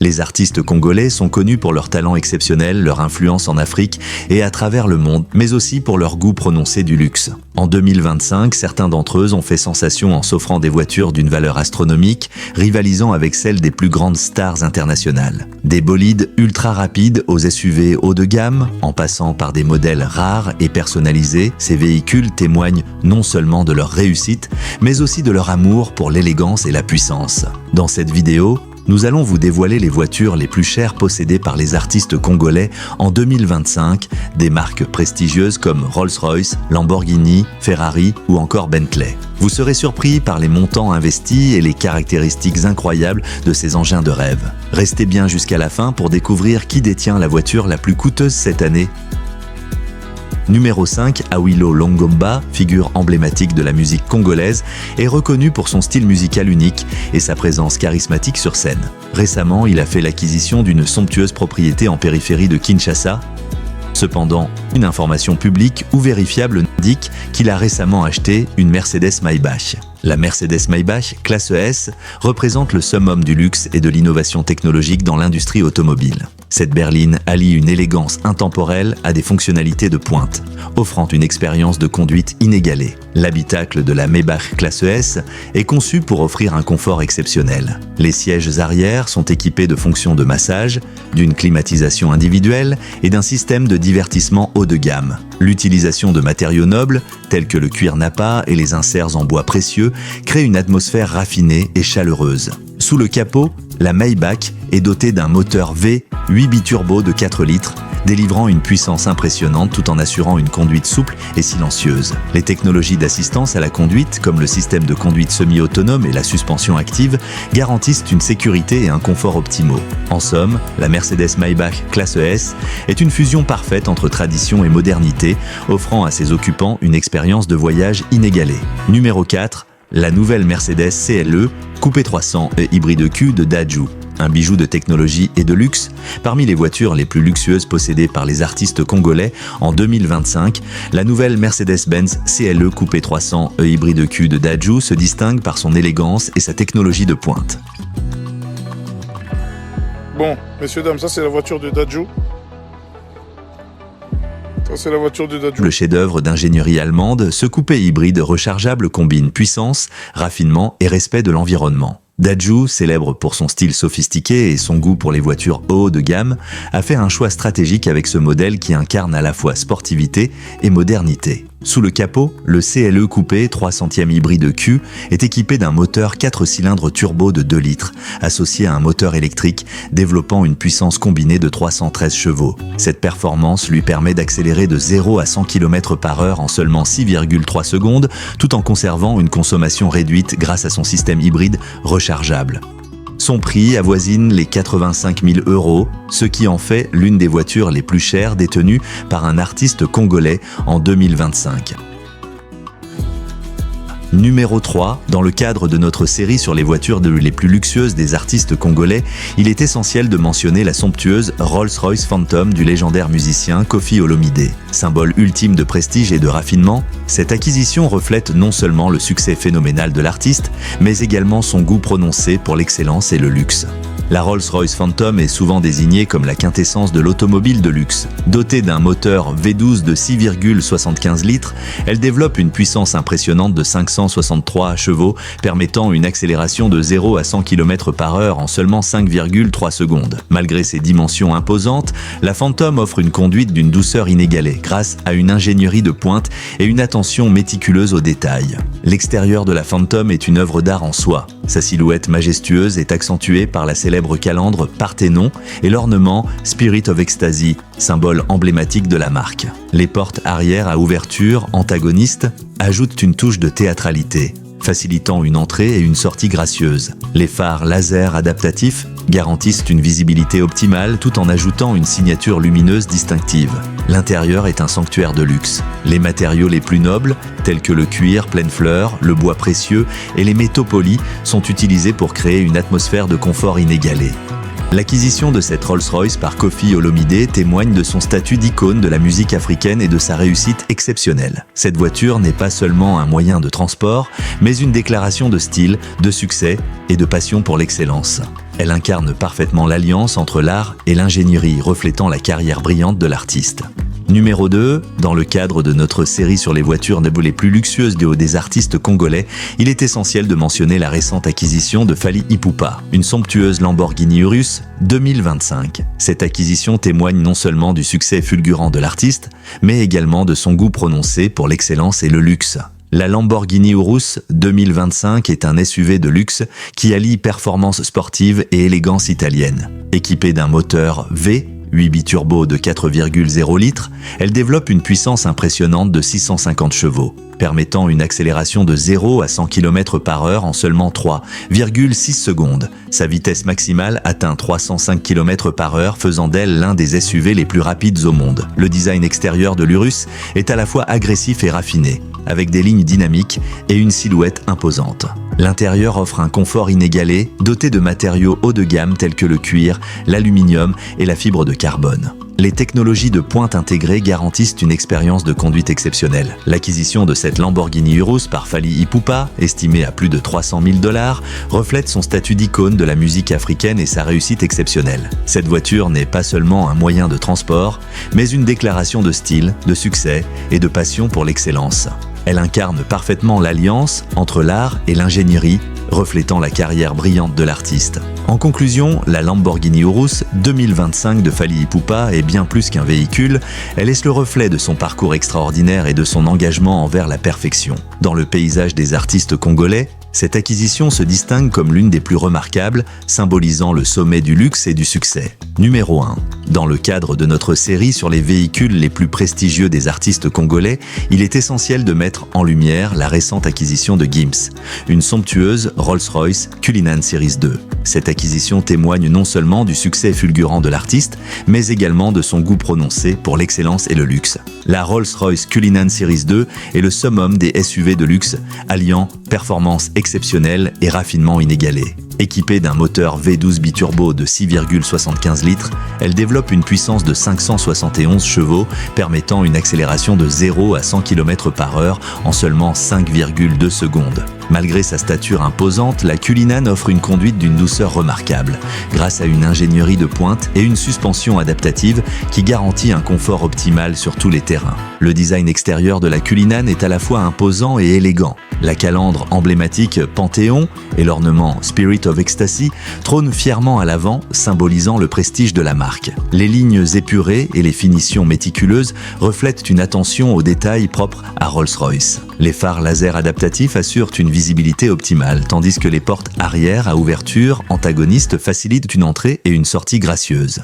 Les artistes congolais sont connus pour leur talent exceptionnel, leur influence en Afrique et à travers le monde, mais aussi pour leur goût prononcé du luxe. En 2025, certains d'entre eux ont fait sensation en s'offrant des voitures d'une valeur astronomique, rivalisant avec celles des plus grandes stars internationales. Des bolides ultra rapides aux SUV haut de gamme, en passant par des modèles rares et personnalisés, ces véhicules témoignent non seulement de leur réussite, mais aussi de leur amour pour l'élégance et la puissance. Dans cette vidéo, nous allons vous dévoiler les voitures les plus chères possédées par les artistes congolais en 2025, des marques prestigieuses comme Rolls-Royce, Lamborghini, Ferrari ou encore Bentley. Vous serez surpris par les montants investis et les caractéristiques incroyables de ces engins de rêve. Restez bien jusqu'à la fin pour découvrir qui détient la voiture la plus coûteuse cette année. Numéro 5, Awilo Longomba, figure emblématique de la musique congolaise, est reconnu pour son style musical unique et sa présence charismatique sur scène. Récemment, il a fait l'acquisition d'une somptueuse propriété en périphérie de Kinshasa. Cependant, une information publique ou vérifiable indique qu'il a récemment acheté une Mercedes Maybach. La Mercedes Maybach, classe S, représente le summum du luxe et de l'innovation technologique dans l'industrie automobile. Cette berline allie une élégance intemporelle à des fonctionnalités de pointe, offrant une expérience de conduite inégalée. L'habitacle de la Maybach classe S est conçu pour offrir un confort exceptionnel. Les sièges arrière sont équipés de fonctions de massage, d'une climatisation individuelle et d'un système de divertissement haut de gamme. L'utilisation de matériaux nobles, tels que le cuir nappa et les inserts en bois précieux, crée une atmosphère raffinée et chaleureuse. Sous le capot, la Maybach est dotée d'un moteur V 8 biturbo de 4 litres, délivrant une puissance impressionnante tout en assurant une conduite souple et silencieuse. Les technologies d'assistance à la conduite, comme le système de conduite semi-autonome et la suspension active, garantissent une sécurité et un confort optimaux. En somme, la Mercedes Maybach classe S est une fusion parfaite entre tradition et modernité, offrant à ses occupants une expérience de voyage inégalée. Numéro 4, la nouvelle Mercedes CLE Coupé 300 et hybride Q de Dajou. Un bijou de technologie et de luxe, parmi les voitures les plus luxueuses possédées par les artistes congolais en 2025, la nouvelle Mercedes-Benz CLE Coupé 300 e hybride Q de Dajou se distingue par son élégance et sa technologie de pointe. Bon, messieurs, dames, ça c'est la voiture de Dajou. Ça c'est la voiture de Dajou. Le chef-d'œuvre d'ingénierie allemande, ce coupé hybride rechargeable combine puissance, raffinement et respect de l'environnement. Dajou, célèbre pour son style sophistiqué et son goût pour les voitures haut de gamme, a fait un choix stratégique avec ce modèle qui incarne à la fois sportivité et modernité. Sous le capot, le CLE Coupé 300e hybride Q est équipé d'un moteur 4 cylindres turbo de 2 litres, associé à un moteur électrique développant une puissance combinée de 313 chevaux. Cette performance lui permet d'accélérer de 0 à 100 km/h en seulement 6,3 secondes, tout en conservant une consommation réduite grâce à son système hybride rechargeable. Son prix avoisine les 85 000 €, ce qui en fait l'une des voitures les plus chères détenues par un artiste congolais en 2025. Numéro 3, dans le cadre de notre série sur les voitures les plus luxueuses des artistes congolais, il est essentiel de mentionner la somptueuse Rolls-Royce Phantom du légendaire musicien Koffi Olomide. Symbole ultime de prestige et de raffinement, cette acquisition reflète non seulement le succès phénoménal de l'artiste, mais également son goût prononcé pour l'excellence et le luxe. La Rolls-Royce Phantom est souvent désignée comme la quintessence de l'automobile de luxe. Dotée d'un moteur V12 de 6,75 litres, elle développe une puissance impressionnante de 563 chevaux, permettant une accélération de 0 à 100 km/h en seulement 5,3 secondes. Malgré ses dimensions imposantes, la Phantom offre une conduite d'une douceur inégalée, grâce à une ingénierie de pointe et une attention méticuleuse aux détails. L'extérieur de la Phantom est une œuvre d'art en soi. Sa silhouette majestueuse est accentuée par la célèbre calandre Parthénon et l'ornement Spirit of Ecstasy, symbole emblématique de la marque. Les portes arrière à ouverture antagonistes ajoutent une touche de théâtralité, facilitant une entrée et une sortie gracieuse. Les phares laser adaptatifs garantissent une visibilité optimale tout en ajoutant une signature lumineuse distinctive. L'intérieur est un sanctuaire de luxe. Les matériaux les plus nobles, tels que le cuir pleine fleur, le bois précieux et les métaux polis, sont utilisés pour créer une atmosphère de confort inégalée. L'acquisition de cette Rolls-Royce par Koffi Olomide témoigne de son statut d'icône de la musique africaine et de sa réussite exceptionnelle. Cette voiture n'est pas seulement un moyen de transport, mais une déclaration de style, de succès et de passion pour l'excellence. Elle incarne parfaitement l'alliance entre l'art et l'ingénierie, reflétant la carrière brillante de l'artiste. Numéro 2, dans le cadre de notre série sur les voitures les plus luxueuses des artistes congolais, il est essentiel de mentionner la récente acquisition de Fally Ipupa, une somptueuse Lamborghini Urus 2025. Cette acquisition témoigne non seulement du succès fulgurant de l'artiste, mais également de son goût prononcé pour l'excellence et le luxe. La Lamborghini Urus 2025 est un SUV de luxe qui allie performance sportive et élégance italienne. Équipée d'un moteur V, 8 biturbo de 4,0 litres, elle développe une puissance impressionnante de 650 chevaux, permettant une accélération de 0 à 100 km/h en seulement 3,6 secondes. Sa vitesse maximale atteint 305 km/h, faisant d'elle l'un des SUV les plus rapides au monde. Le design extérieur de l'Urus est à la fois agressif et raffiné, avec des lignes dynamiques et une silhouette imposante. L'intérieur offre un confort inégalé, doté de matériaux haut de gamme tels que le cuir, l'aluminium et la fibre de carbone. Les technologies de pointe intégrées garantissent une expérience de conduite exceptionnelle. L'acquisition de cette Lamborghini Urus par Fally Ipupa, estimée à plus de 300 000 $, reflète son statut d'icône de la musique africaine et sa réussite exceptionnelle. Cette voiture n'est pas seulement un moyen de transport, mais une déclaration de style, de succès et de passion pour l'excellence. Elle incarne parfaitement l'alliance entre l'art et l'ingénierie, reflétant la carrière brillante de l'artiste. En conclusion, la Lamborghini Urus 2025 de Fally Ipupa est bien plus qu'un véhicule, elle est le reflet de son parcours extraordinaire et de son engagement envers la perfection. Dans le paysage des artistes congolais, cette acquisition se distingue comme l'une des plus remarquables, symbolisant le sommet du luxe et du succès. Numéro 1. Dans le cadre de notre série sur les véhicules les plus prestigieux des artistes congolais, il est essentiel de mettre en lumière la récente acquisition de Gims, une somptueuse Rolls-Royce Cullinan Series 2. Cette acquisition témoigne non seulement du succès fulgurant de l'artiste, mais également de son goût prononcé pour l'excellence et le luxe. La Rolls-Royce Cullinan Series 2 est le summum des SUV de luxe, alliant performance exceptionnelle et raffinement inégalé. Équipée d'un moteur V12 biturbo de 6,75 litres, elle développe une puissance de 571 chevaux, permettant une accélération de 0 à 100 km/h en seulement 5,2 secondes. Malgré sa stature imposante, la Cullinan offre une conduite d'une douceur remarquable, grâce à une ingénierie de pointe et une suspension adaptative qui garantit un confort optimal sur tous les terrains. Le design extérieur de la Cullinan est à la fois imposant et élégant. La calandre emblématique Panthéon et l'ornement Spirit of Ecstasy trônent fièrement à l'avant, symbolisant le prestige de la marque. Les lignes épurées et les finitions méticuleuses reflètent une attention aux détails propres à Rolls-Royce. Les phares laser adaptatifs assurent une visibilité optimale, tandis que les portes arrière à ouverture antagonistes facilitent une entrée et une sortie gracieuses.